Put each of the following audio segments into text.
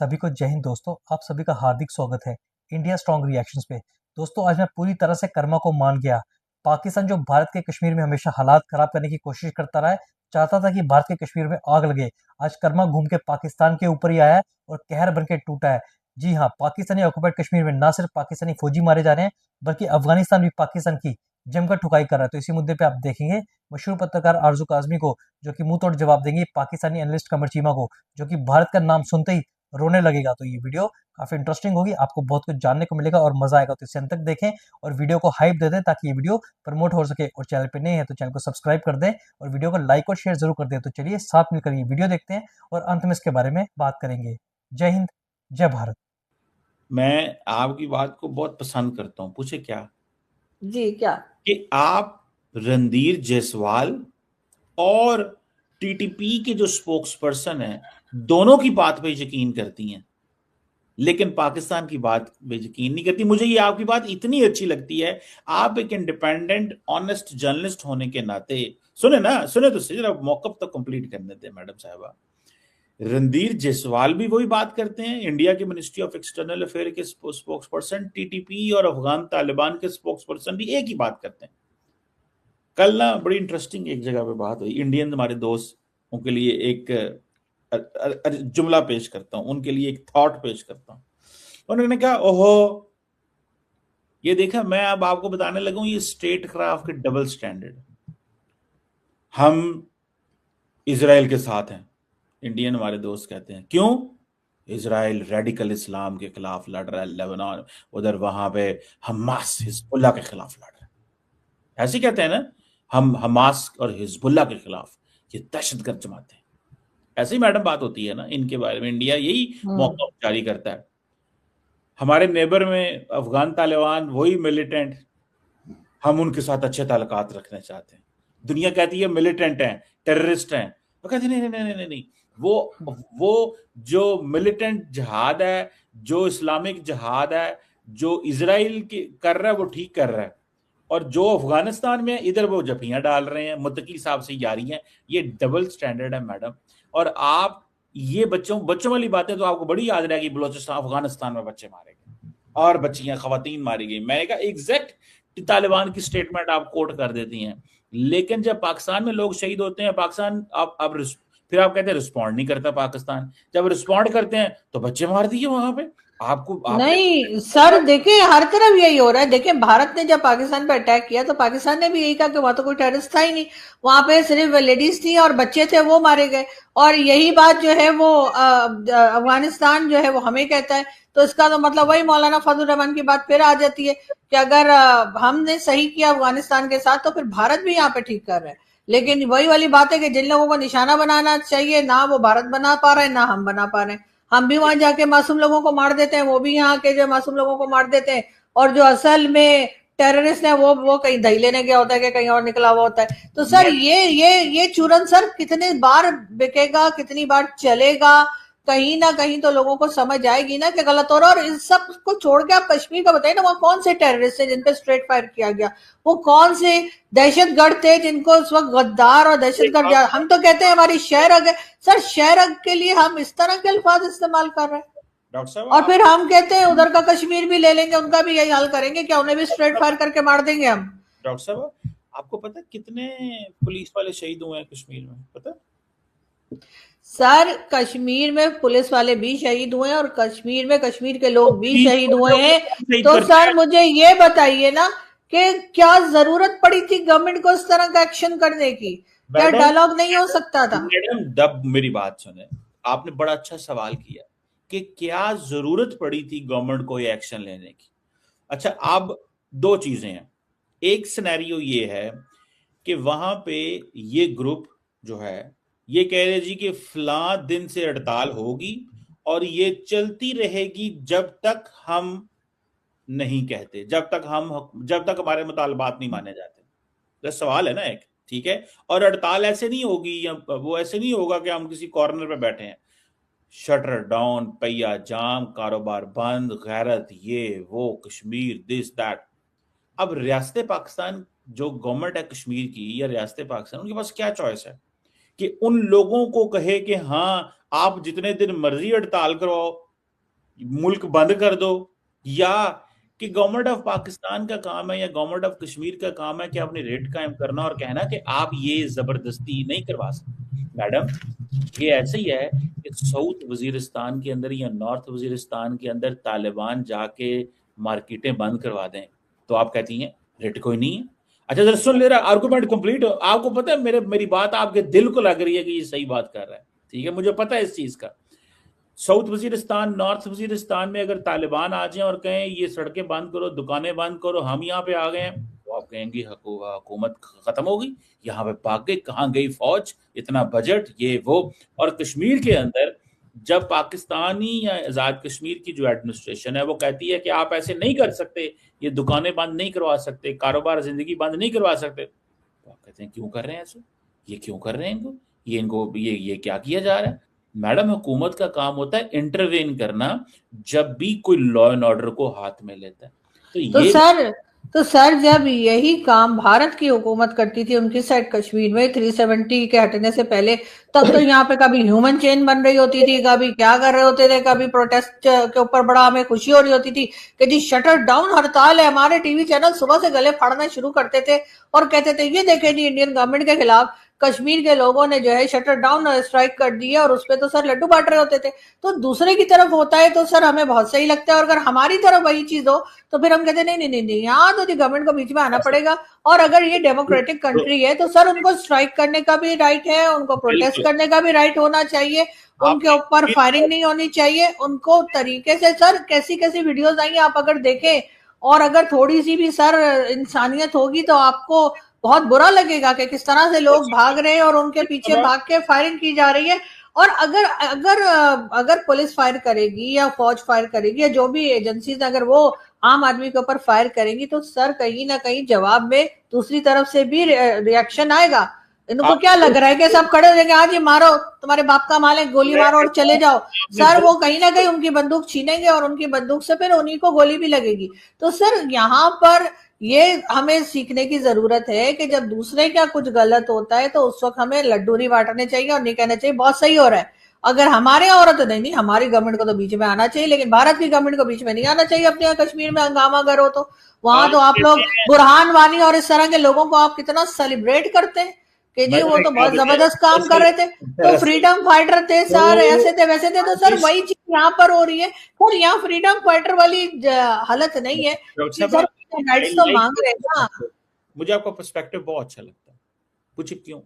सभी को जय हिंद दोस्तों। आप सभी का हार्दिक स्वागत है इंडिया स्ट्रॉन्ग रिएक्शंस पे। दोस्तों आज मैं पूरी तरह से कर्मा को मान गया। पाकिस्तान जो भारत के कश्मीर में हमेशा हालात खराब करने की कोशिश करता रहा है, चाहता था कि भारत के कश्मीर में आग लगे। आज कर्मा घूम के पाकिस्तान के ऊपर ही आया है और कहर बन के टूटा है। जी हाँ, पाकिस्तानी ऑक्युपाइड कश्मीर में ना सिर्फ पाकिस्तानी फौजी मारे जा रहे हैं, बल्कि अफगानिस्तान भी पाकिस्तान की जमकर ठुकाई कर रहा है। तो इसी मुद्दे पे आप देखेंगे मशहूर पत्रकार आरजू काजमी को, जो कि मुंह तोड़ जवाब देंगे पाकिस्तानी एनालिस्ट कमर चीमा को, जो कि भारत का नाम सुनते ही रोने लगेगा। तो ये वीडियो काफी इंटरेस्टिंग होगी, आपको बहुत कुछ जानने को मिलेगा और मजा आएगा। तो इसे अंत तक देखें और वीडियो को हाइप दे दें ताकि ये वीडियो प्रमोट हो सके। और चैनल पे नए हैं तो चैनल को सब्सक्राइब कर दें और वीडियो को लाइक और शेयर जरूर कर दें। तो चलिए साथ मिलकर ये वीडियो देखते हैं और अंत में इसके बारे में बात करेंगे। जय हिंद, जय भारत। मैं आपकी बात को बहुत पसंद करता हूं। पूछे क्या? जी क्या? कि आप रणधीर जायसवाल और टीटीपी के जो स्पोक्स पर्सन हैं, दोनों की बात पे यकीन करती हैं, लेकिन पाकिस्तान की बात पे यकीन नहीं करती। मुझे ये आपकी बात इतनी अच्छी लगती है। आप एक इंडिपेंडेंट ऑनेस्ट जर्नलिस्ट होने के नाते सुने तो सही, जरा मौकफ तक कंप्लीट करने दें मैडम साहबा। रणधीर जायसवाल भी वही बात करते हैं, इंडिया के मिनिस्ट्री ऑफ एक्सटर्नल अफेयर के स्पोक्स पर्सन, टीटीपी और अफगान तालिबान के स्पोक्स पर्सन भी एक ही बात करते हैं। कल ना बड़ी इंटरेस्टिंग एक जगह पे बात हुई। इंडियन हमारे दोस्तों के लिए एक जुमला पेश करता हूं, उनके लिए एक थॉट पेश करता हूं। उन्होंने कहा, ओहो, ये देखा, मैं अब आपको बताने लगा हूं ये स्टेट क्राफ्ट के डबल स्टैंडर्ड। हम इजराइल के साथ हैं, इंडियन हमारे दोस्त कहते हैं। क्यों? इजराइल रेडिकल इस्लाम के खिलाफ लड़ रहा है, लेबनान उधर, वहां पे हमास हिजबुल्लाह के खिलाफ लड़ रहा है। ऐसे कहते हैं ना, हम हमास और हिजबुल्लाह के खिलाफ, ये दहशतगर्द जमाते हैं। ऐसी मैडम बात होती है ना इनके बारे में। इंडिया यही मौका जारी करता है। हमारे नेबर में अफगान तालिबान वही मिलिटेंट, हम उनके साथ अच्छे ताल्लुकात रखना चाहते हैं। दुनिया कहती है मिलिटेंट हैं, टेररिस्ट हैं। वो कहते नहीं नहीं नहीं नहीं नहीं, वो जो मिलिटेंट जिहाद है, जो इस्लामिक जिहाद है, जो इजराइल के कर रहा है, वो ठीक कर रहा है। और जो अफगानिस्तान में इधर वो जफियां डाल रहे हैं, मुत्तकी साहब से यारी हैं। ये डबल स्टैंडर्ड है मैडम। और आप ये बच्चों वाली बातें तो आपको बड़ी याद रहेगी। बलोचिस्तान, अफगानिस्तान में बच्चे मारे गए और बच्चियां, खवातीन मारी गई। मैंने कहा एग्जैक्ट तालिबान की स्टेटमेंट आप कोट कर देती हैं। लेकिन जब पाकिस्तान में लोग शहीद होते हैं, पाकिस्तान अब फिर आप कहते हैं रिस्पॉन्ड नहीं करता पाकिस्तान। जब रिस्पॉन्ड करते हैं तो बच्चे मार दिए वहां पे। आपको नहीं सर, देखिए हर तरफ यही हो रहा है। देखिए भारत ने जब पाकिस्तान पे अटैक किया तो पाकिस्तान ने भी यही कहा कि वहां तो कोई टेररिस्ट था ही नहीं, वहां पे सिर्फ लेडीज थी और बच्चे थे, वो मारे गए। और यही बात जो है वो अफगानिस्तान जो है वो हमें कहता है। तो इसका तो मतलब वही मौलाना फजल रहमान की बात फिर आ जाती है कि अगर हमने सही किया अफगानिस्तान के साथ तो फिर भारत भी यहाँ पे ठीक कर रहा है। लेकिन वही वाली बात है कि जिन लोगों को निशाना बनाना चाहिए ना वो भारत बना पा रहे हैं, ना हम बना पा रहे हैं। हम भी वहां जाके मासूम लोगों को मार देते हैं, वो भी यहाँ के जो मासूम लोगों को मार देते हैं। और जो असल में टेररिस्ट है वो कहीं दही लेने गया होता है कि कहीं और निकला हुआ होता है। तो सर ये चूरन सर कितने बार बिकेगा, कितनी बार चलेगा? कहीं ना कहीं तो लोगों को समझ आएगी ना कि गलत हो रहा है। और इस सब को छोड़ के आप कश्मीर का बताइए ना, वहां कौन से टेररिस्ट है जिन पे स्ट्रेट फायर किया गया? वो कौन से दहशतगर्द थे जिनको उस वक्त गद्दार और दहशतगर्द? हम तो कहते हैं हमारी शहर अग सर, शहर अग के लिए हम इस तरह के अल्फाज इस्तेमाल कर रहे हैं। डॉक्टर साहब, और फिर हम कहते हैं उधर का कश्मीर भी ले लेंगे, उनका भी यही हाल करेंगे, क्या उन्हें भी स्ट्रेट फायर करके मार देंगे हम? डॉक्टर साहब, आपको पता है कितने पुलिस वाले शहीद हुए हैं कश्मीर में? पता? सर कश्मीर में पुलिस वाले भी शहीद हुए हैं और कश्मीर में कश्मीर के लोग भी शहीद हुए हैं। तो सर मुझे ये बताइए ना कि क्या जरूरत पड़ी थी गवर्नमेंट को इस तरह का एक्शन करने की? क्या डायलॉग नहीं हो सकता था? मैडम दब मेरी बात सुने, आपने बड़ा अच्छा सवाल किया कि क्या जरूरत पड़ी थी गवर्नमेंट को ये एक्शन लेने की। अच्छा, अब दो चीजें हैं। एक सिनेरियो ये है कि वहां पे ये ग्रुप जो है ये कह रहे जी कि फलां दिन से हड़ताल होगी और ये चलती रहेगी जब तक हम नहीं कहते, जब तक हमारे मुतालबात नहीं माने जाते। तो सवाल है ना एक, ठीक है। और हड़ताल ऐसे नहीं होगी, या वो ऐसे नहीं होगा कि हम किसी कॉर्नर पे बैठे हैं, शटर डाउन, पहिया जाम, कारोबार बंद, गैरत, ये वो, कश्मीर, दिस दैट। अब रियासत पाकिस्तान जो गवर्नमेंट है कश्मीर की, या रियासत पाकिस्तान, उनके पास क्या चॉइस है कि उन लोगों को कहे कि हाँ आप जितने दिन मर्जी हड़ताल करवाओ, मुल्क बंद कर दो, या कि गवर्नमेंट ऑफ पाकिस्तान का काम है या गवर्नमेंट ऑफ कश्मीर का काम है कि अपनी रेट कायम करना और कहना कि आप ये जबरदस्ती नहीं करवा सकते। मैडम, ये ऐसे ही है कि साउथ वजीरिस्तान के अंदर या नॉर्थ वजीरिस्तान के अंदर तालिबान जाके मार्केटें बंद करवा दें तो आप कहती हैं रेट कोई नहीं है। अच्छा जरा सुन ले रहा, आर्गुमेंट कंप्लीट हो। आपको पता है मेरी बात आपके दिल को लग रही है कि ये सही बात कर रहा है, ठीक है, मुझे पता है इस चीज का। साउथ वजीरिस्तान, नॉर्थ वजीरिस्तान में अगर तालिबान आ जाए और कहें ये सड़कें बंद करो, दुकानें बंद करो, हम यहाँ पे आ गए हैं, तो आप कहेंगे हुकूमत खत्म हो गई, यहाँ पे भाग गई, कहाँ गई फौज, इतना बजट, ये वो। और कश्मीर के अंदर जब पाकिस्तानी या आजाद कश्मीर की जो एडमिनिस्ट्रेशन है वो कहती है कि आप ऐसे नहीं कर सकते, ये दुकानें बंद नहीं करवा सकते, कारोबार जिंदगी बंद नहीं करवा सकते, तो आप कहते हैं क्यों कर रहे हैं ऐसे, ये क्यों कर रहे हैं इनको, ये क्या किया जा रहा है। मैडम, हुकूमत का काम होता है इंटरवेन करना जब भी कोई लॉ एंड ऑर्डर को हाथ में लेता है। तो सर जब यही काम भारत की हुकूमत करती थी उनकी साइड कश्मीर में 370 के हटने से पहले, तब तो यहाँ पे कभी ह्यूमन चेन बन रही होती थी, कभी क्या कर रहे होते थे, कभी प्रोटेस्ट के ऊपर बड़ा हमें खुशी हो रही होती थी कि जी शटर डाउन हड़ताल है। हमारे टीवी चैनल सुबह से गले फाड़ना शुरू करते थे और कहते थे ये देखें जी इंडियन गवर्नमेंट के खिलाफ कश्मीर के लोगों ने जो है शटर डाउन स्ट्राइक कर दी है, और उसपे तो सर लड्डू बांट रहे होते थे। तो दूसरे की तरफ होता है तो सर हमें बहुत सही लगता है, और अगर हमारी तरफ वही चीज हो तो फिर हम कहते नहीं नहीं नहीं, यहाँ तो गवर्नमेंट को बीच में आना पड़ेगा। और अगर ये डेमोक्रेटिक कंट्री है तो सर उनको स्ट्राइक करने का भी राइट है, उनको प्रोटेस्ट करने का भी राइट होना चाहिए, उनके ऊपर फायरिंग नहीं होनी चाहिए, उनको तरीके से। सर कैसी कैसी वीडियोस आई आप अगर देखें, और अगर थोड़ी सी भी सर इंसानियत होगी तो आपको बहुत बुरा लगेगा कि किस तरह से लोग भाग रहे हैं और उनके पीछे भाग के फायरिंग की जा रही है। और अगर अगर अगर पुलिस फायर करेगी या फौज फायर करेगी या जो भी एजेंसीज अगर वो आम आदमी के ऊपर फायर करेंगी तो सर कहीं ना कहीं जवाब में दूसरी तरफ से भी रिएक्शन आएगा। इनको क्या लग रहा है कि सब खड़े रहेंगे, आज ये मारो, तुम्हारे बाप का माल है, गोली मारो और चले जाओ। सर वो कहीं ना कहीं उनकी बंदूक छीनेंगे और उनकी बंदूक से फिर उन्हीं को गोली भी लगेगी। तो सर यहाँ पर ये हमें सीखने की जरूरत है कि जब दूसरे का कुछ गलत होता है तो उस वक्त हमें लड्डू नहीं बांटने चाहिए और नहीं कहना चाहिए बहुत सही हो रहा है। अगर हमारे यहाँ हो रहा तो नहीं, हमारी गवर्नमेंट को तो बीच में आना चाहिए, लेकिन भारत की गवर्नमेंट को बीच में नहीं आना चाहिए। अपने यहाँ कश्मीर में हंगामा अगर हो तो वहां तो आप लोग बुरहान वानी और इस तरह के लोगों को आप कितना सेलिब्रेट करते हैं कि जी वो तो बहुत जबरदस्त काम कर रहे थे, तो फ्रीडम फाइटर थे सर, ऐसे थे वैसे थे। तो सर वही चीज यहाँ पर हो रही है, और यहाँ फ्रीडम फाइटर वाली हालत नहीं है, सर राइट्स तो मांग रहे हैं ना। मुझे आपका पर्सपेक्टिव बहुत अच्छा लगता है। पूछे क्यों?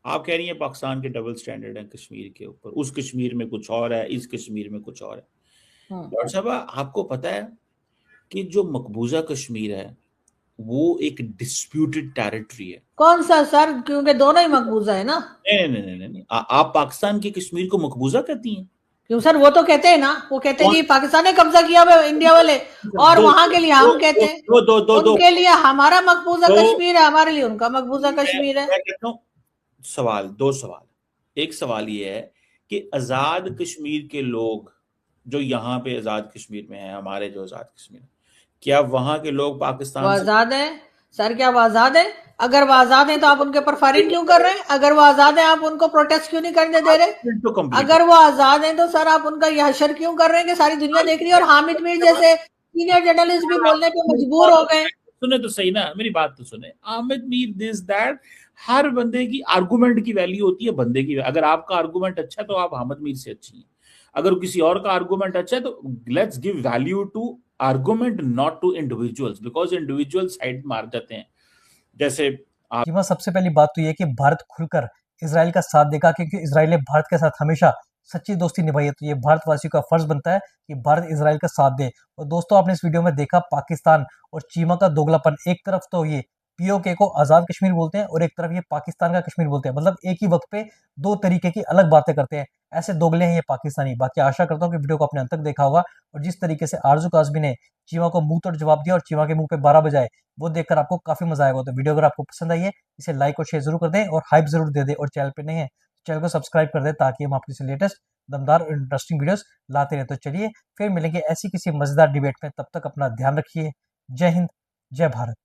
आप कह रही हैं पाकिस्तान के डबल स्टैंडर्ड है कश्मीर के ऊपर, उस कश्मीर में कुछ और है, इस कश्मीर में कुछ और है। डॉक्टर साहब आपको पता है कि जो मकबूजा कश्मीर है वो एक डिस्प्यूटेड टेरिटरी है। कौन सा सर? क्योंकि दोनों ही मकबूजा है ना। नहीं नहीं नहीं नहीं, आप पाकिस्तान की कश्मीर को मकबूजा कहती हैं? क्यों सर, वो तो कहते हैं ना, वो कहते हैं कि पाकिस्तान ने कब्जा किया हुआ इंडिया वाले, और वहां के लिए हम कहते हैं उनके लिए हमारा मकबूजा कश्मीर है, हमारे लिए उनका मकबूजा कश्मीर है। मैं कहता हूँ सवाल, दो सवाल। एक सवाल ये है कि आजाद कश्मीर के लोग जो यहाँ पे आजाद कश्मीर में है, हमारे जो आजाद कश्मीर, क्या वहां के लोग पाकिस्तान आजाद है सर? क्या वो आजाद है? अगर वो आजाद है तो आप उनके ऊपर फायरिंग क्यों कर रहे हैं? अगर वो आजाद है आप उनको प्रोटेस्ट क्यों नहीं करने दे रहे? अगर वो आजाद है तो सर आप उनका यह हशर क्यों कर रहे हैं कि सारी दुनिया देख रही है और हामिद मीर जैसे सीनियर जर्नलिस्ट भी बोलने पे मजबूर हो गए? सुने तो सही ना, मेरी बात तो सुने। हामिद मीर दिस दैट, हर बंदे की आर्गुमेंट की वैल्यू होती है बंदे की। अगर आपका आर्गुमेंट अच्छा है तो आप हामिद मीर से अच्छी हैं, अगर किसी और का आर्गुमेंट अच्छा है तो let's give value to argument, not to individuals, because individual side मार जाते हैं। जैसे जीमा, सबसे पहली बात तो ये कि भारत खुलकर इजराइल का साथ देगा, क्योंकि इजराइल ने भारत के साथ हमेशा सच्ची दोस्ती निभाई है। तो ये भारतवासियों का फर्ज बनता है कि भारत इजराइल का साथ दे। और दोस्तों, आपने इस वीडियो में देखा पाकिस्तान और चीमा का दोगलापन। एक तरफ तो ये पीओके को आजाद कश्मीर बोलते हैं और एक तरफ ये पाकिस्तान का कश्मीर बोलते हैं, मतलब एक ही वक्त पे दो तरीके की अलग बातें करते हैं। ऐसे दोगले हैं ये पाकिस्तानी। बाकी आशा करता हूँ कि वीडियो को आपने अंत तक देखा होगा, और जिस तरीके से आरजू काजमी ने चीमा को मुंह तोड़ जवाब दिया और चीमा के मुंह पे 12 बजाए, वो देखकर आपको काफी मजा आएगा। तो वीडियो अगर आपको पसंद आई है इसे लाइक और शेयर जरूर कर दें और हाइप जरूर दे दें, और चैनल पे नहीं है चैनल को सब्सक्राइब कर दें ताकि हम आपके लेटेस्ट दमदार और इंटरेस्टिंग वीडियोस लाते रहें। तो चलिए फिर मिलेंगे ऐसी किसी मजेदार डिबेट में, तब तक अपना ध्यान रखिए। जय हिंद, जय भारत।